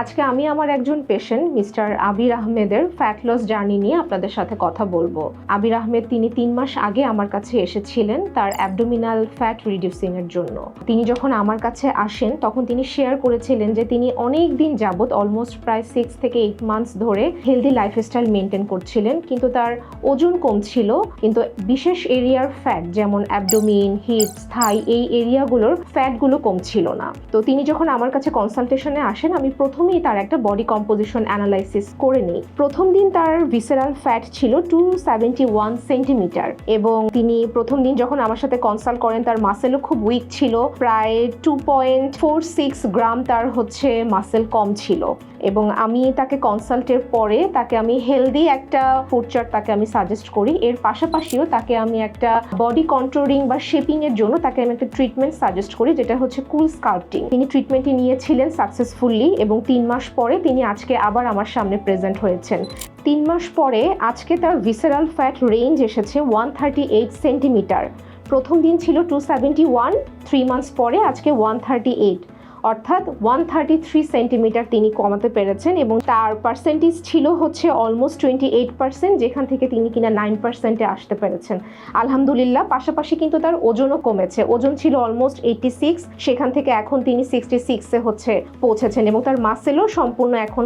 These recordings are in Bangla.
আজকে আমি আমার একজন পেশেন্ট মিস্টার আবির আহমেদের ফ্যাট লস জার্নি নিয়ে আপনাদের সাথে কথা বলবো। আবির আহমেদ তিনি 3 মাস আগে আমার কাছে এসেছিলেন তার অ্যাবডোমিনাল ফ্যাট রিডিউসিং এর জন্য। তিনি যখন আমার কাছে আসেন তখন তিনি শেয়ার করেছিলেন যে তিনি অনেক দিন যাবত অলমোস্ট প্রায় 6 থেকে 8 মান্থস ধরে হেলদি লাইফস্টাইল মেনটেন করছিলেন, কিন্তু তার ওজন কম ছিল, কিন্তু বিশেষ এরিয়ার ফ্যাট যেমন অ্যাবডোমিন, হিপস, থাই এই এরিয়াগুলোর ফ্যাটগুলো কম ছিল না। তো তিনি যখন আমার কাছে কনসালটেশনে আসেন আমি প্রথমেই তার একটা বডি কম্পোজিশন অ্যানালাইসিস করে নিই। প্রথম দিন তার ভিসেরাল ফ্যাট ছিল 271 সেন্টিমিটার এবং তিনি প্রথম দিন যখন আমার সাথে কনসাল্ট করেন তার মাসেলও খুব উইক ছিল, প্রায় 2.46 গ্রাম তার মাসেল কম ছিল। এবং আমি তাকে কনসাল্টের পরে তাকে আমি হেলদি একটা ফুড চার্ট তাকে আমি সাজেস্ট করি। এর পাশাপাশিও তাকে আমি একটা বডি কন্ট্রোলিং বা শেপিং এর জন্য তাকে আমি একটা ট্রিটমেন্ট সাজেস্ট করি, যেটা হচ্ছে কুল স্কাল্পটিং। তিনি ট্রিটমেন্টটি নিয়েছিলেন সাকসেসফুলি এবং 3 মাস পরে তিনি আজকে আবার আমার সামনে প্রেজেন্ট হয়েছেন। 3 মাস পরে আজকে তার ভিসেরাল ফ্যাট রেঞ্জ এসেছে 138 সেন্টিমিটার। প্রথম দিন ছিল 271, 3 মান্থস পরে আজকে 138, অর্থাৎ 133 সেন্টিমিটার তিনি কমাতে পেরেছেন এবং তার পার্সেন্টেজ ছিল অলমোস্ট 28%, যেখান থেকে তিনি কিনা 9%-এ আসতে পেরেছেন। আলহামদুলিল্লাহ। পাশাপাশি কিন্তু তার ওজনও কমেছে। ওজন ছিল অলমোস্ট 86, সেখান থেকে এখন তিনি 66-এ পৌঁছেছেন এবং তার মাসেলও সম্পূর্ণ এখন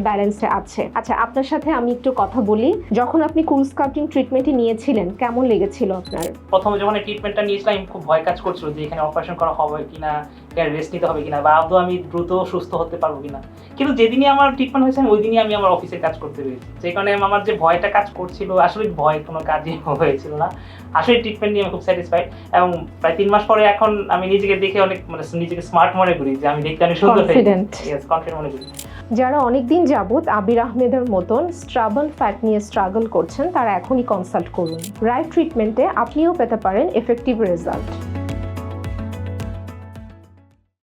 ব্যালেন্সে আছে। আচ্ছা, আপনার সাথে আমি একটু কথা বলি। যখন আপনি কুল স্কাল্পটিং ট্রিটমেন্টটি নিয়েছিলেন কেমন লেগেছিল আপনার? প্রথমে যখন এই ট্রিটমেন্টটা নিয়েছিলাম খুব ভয় কাজ করছিল যে এখানে অপারেশন করা হবে কিনা, রেস্ট নিতে হবে কিনা, বা আদৌ আমি দ্রুত সুস্থ হতে পারবো কিনা। কিন্তু যেদিনই আমার ট্রিটমেন্ট হয়েছে ওই দিনই আমি আমার অফিসে কাজ করতে পেরেছি। সেই কারণে আমার যে ভয়টা কাজ করছিল আসলে ভয় কোনো কাজই হয়েছিল না। আসলে ট্রিটমেন্ট নিয়ে আমি খুব স্যাটিসফাইড এবং প্রায় 3 মাস পরে এখন আমি নিজেকে দেখে অনেক নিজেকে স্মার্ট মনে করি যে আমি দেখতে অনেক সুন্দর কনফিডেন্ট মনে করি। যারা অনেকদিন যাবত আবির আহমেদের মতন স্ট্রাবল ফ্যাট নিয়ে স্ট্রাগল করছেন তারা এখনই কনসাল্ট করুন। রাইট ট্রিটমেন্টে আপনিও পেতে পারেন এফেক্টিভ রেজাল্ট।